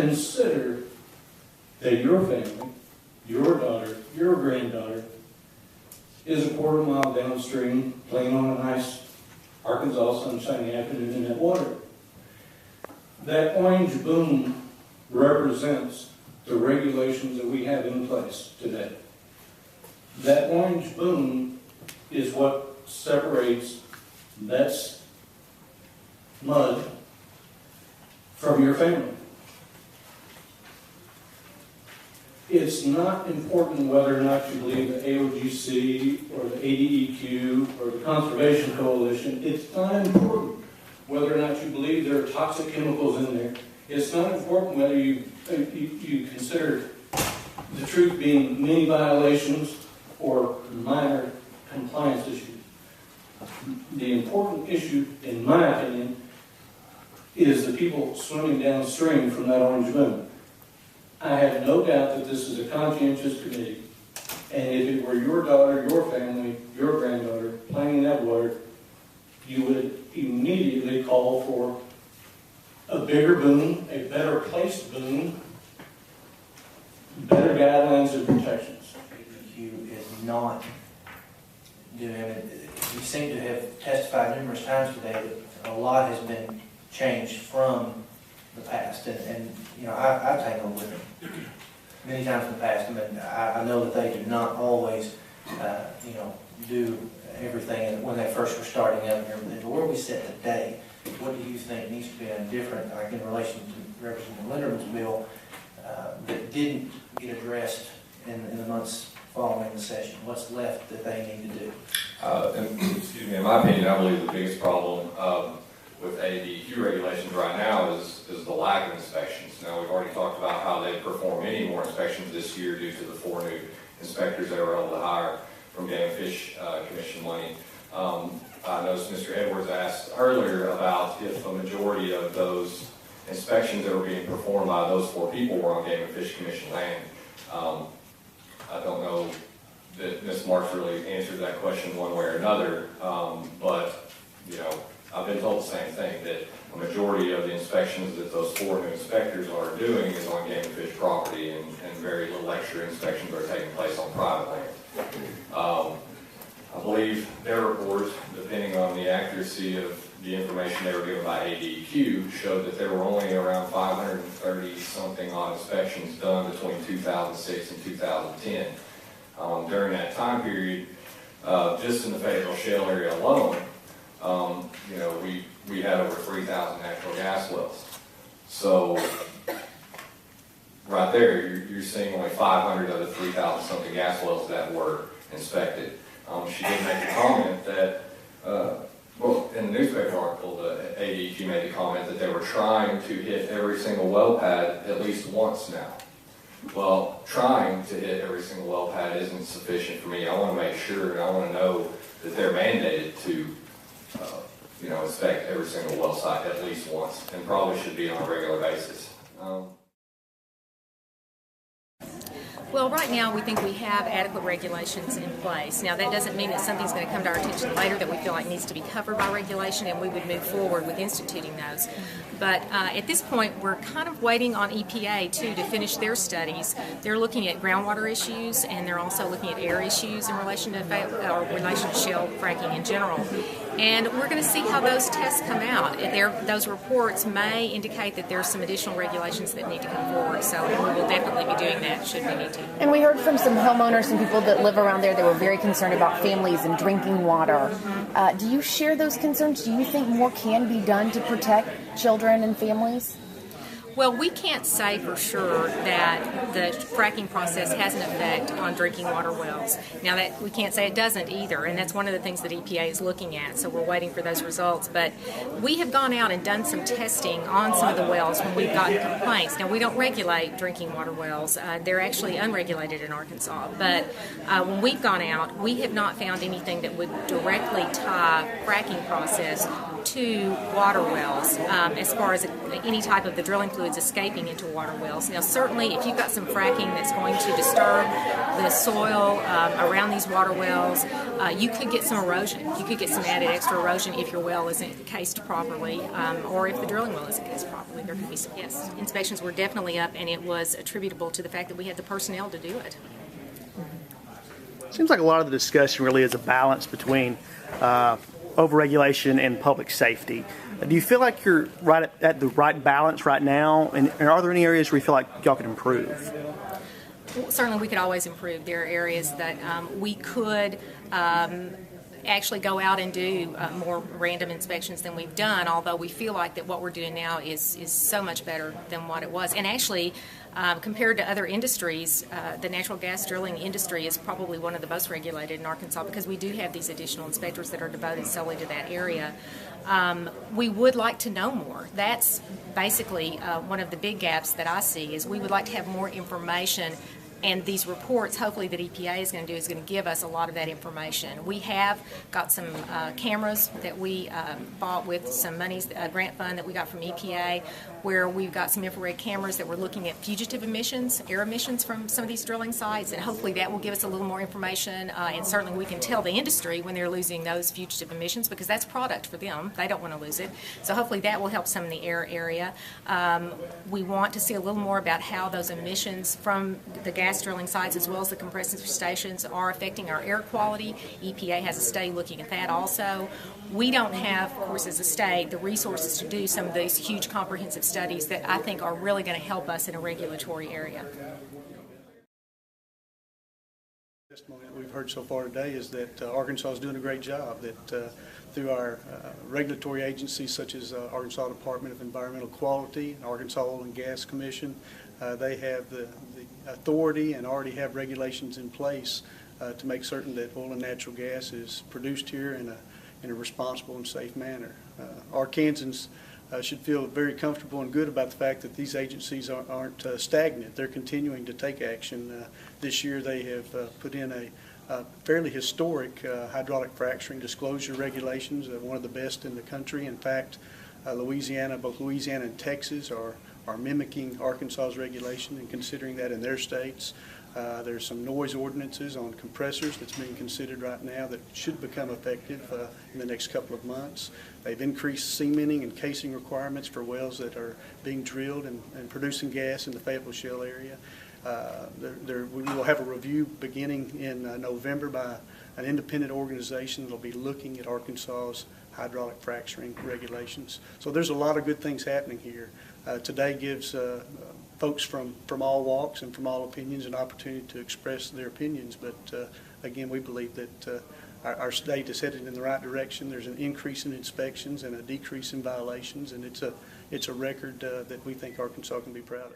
consider that your family, your daughter, your granddaughter, is a quarter mile downstream playing on a nice Arkansas sunshiny afternoon in that water. That orange boom represents the regulations that we have in place today. That orange boom is what separates that mud from your family. It's not important whether or not you believe the AOGC or the ADEQ or the Conservation Coalition. It's not important whether or not you believe there are toxic chemicals in there. It's not important whether you consider the truth being many violations or minor compliance issues. The important issue, in my opinion, is the people swimming downstream from that orange boom. I have no doubt that this is a conscientious committee, and if it were your daughter, your family, your granddaughter playing in that water, you would immediately call for a bigger boom, a better placed boom, better guidelines and protections. ADEQ is not doing it. You seem to have testified numerous times today that a lot has been changed from the past, and you know, I've tangled with them many times in the past. I mean, I know that they do not always, you know, do everything when they first were starting up and everything. But where we sit today, what do you think needs to be done different, like in relation to Representative Linderman's bill, that didn't get addressed in the months following the session? What's left that they need to do? Excuse me, in my opinion, I believe the biggest problem with ADEQ regulations right now is the lack of inspections. Now, we've already talked about how they perform many more inspections this year due to the 4 new inspectors they were able to hire from Game and Fish Commission money. I noticed Mr. Edwards asked earlier about if a majority of those inspections that were being performed by those 4 people were on Game and Fish Commission land. I don't know that Ms. Marks really answered that question one way or another, but you know, I've been told the same thing, that a majority of the inspections that those 4 new inspectors are doing is on game and fish property, and very little extra inspections are taking place on private land. I believe their report, depending on the accuracy of the information they were given by ADEQ, showed that there were only around 530 something odd inspections done between 2006 and 2010. During that time period, just in the Fayetteville Shale area alone, you know, we had over 3,000 natural gas wells. So right there, you're seeing only 500 of the 3,000 something gas wells that were inspected. She did make a comment that, well, in the newspaper article, the ADEQ made the comment that they were trying to hit every single well pad at least once now. Well, trying to hit every single well pad isn't sufficient for me. I want to make sure, and I want to know that they're mandated to you know, inspect every single well site at least once, and probably should be on a regular basis. Well, right now we think we have adequate regulations in place. Now, that doesn't mean that something's going to come to our attention later that we feel like needs to be covered by regulation, and we would move forward with instituting those. But at this point, we're kind of waiting on EPA, too, to finish their studies. They're looking at groundwater issues, and they're also looking at air issues in relation to shale fracking in general. And we're going to see how those tests come out. Those reports may indicate that there's some additional regulations that need to come forward. So we will definitely be doing that should we need to. And we heard from some homeowners and people that live around there that were very concerned about families and drinking water. Do you share those concerns? Do you think more can be done to protect children and families? Well, we can't say for sure that the fracking process has an effect on drinking water wells. Now, that we can't say it doesn't either, and that's one of the things that EPA is looking at, so we're waiting for those results. But we have gone out and done some testing on some of the wells when we've gotten complaints. Now, we don't regulate drinking water wells. They're actually unregulated in Arkansas. But when we've gone out, we have not found anything that would directly tie fracking process to water wells as far as any type of the drilling fluids escaping into water wells. Now, certainly, if you've got some fracking that's going to disturb the soil around these water wells, you could get some erosion. You could get some added extra erosion if your well isn't cased properly, or if the drilling well isn't cased properly. There could be some, yes. Inspections were definitely up, and it was attributable to the fact that we had the personnel to do it. Seems like a lot of the discussion really is a balance between overregulation and public safety. Do you feel like you're right at the right balance right now? And are there any areas where you feel like y'all could improve? Well, certainly, we could always improve. There are areas that we could actually go out and do more random inspections than we've done, although we feel like that what we're doing now is so much better than what it was. And actually, compared to other industries, the natural gas drilling industry is probably one of the most regulated in Arkansas because we do have these additional inspectors that are devoted solely to that area. We would like to know more. That's basically one of the big gaps that I see is we would like to have more information. And these reports, hopefully, that EPA is going to do is going to give us a lot of that information. We have got some cameras that we bought with some monies, a grant fund that we got from EPA, where we've got some infrared cameras that we're looking at fugitive emissions, air emissions from some of these drilling sites, and hopefully that will give us a little more information. And certainly we can tell the industry when they're losing those fugitive emissions because that's product for them. They don't want to lose it. So hopefully that will help some in the air area. We want to see a little more about how those emissions from the gas drilling sites as well as the compressor stations are affecting our air quality. EPA has a study looking at that also. We don't have, of course, as a state, the resources to do some of these huge comprehensive studies that I think are really going to help us in a regulatory area. The testimony that we've heard so far today is that Arkansas is doing a great job, that through our regulatory agencies such as Arkansas Department of Environmental Quality and Arkansas Oil and Gas Commission, they have the authority and already have regulations in place to make certain that oil and natural gas is produced here in a responsible and safe manner. Arkansans should feel very comfortable and good about the fact that these agencies aren't stagnant. They're continuing to take action. This year they have put in a fairly historic hydraulic fracturing disclosure regulations, one of the best in the country. In fact, both Louisiana and Texas are mimicking Arkansas's regulation and considering that in their states. There's some noise ordinances on compressors that's being considered right now that should become effective in the next couple of months. They've increased cementing and casing requirements for wells that are being drilled and producing gas in the Fayetteville Shale area. We will have a review beginning in November by an independent organization that will be looking at Arkansas's hydraulic fracturing regulations. So there's a lot of good things happening here. Today gives folks from all walks and from all opinions an opportunity to express their opinions, but again, we believe that our state is headed in the right direction. There's an increase in inspections and a decrease in violations, and it's a record that we think Arkansas can be proud of.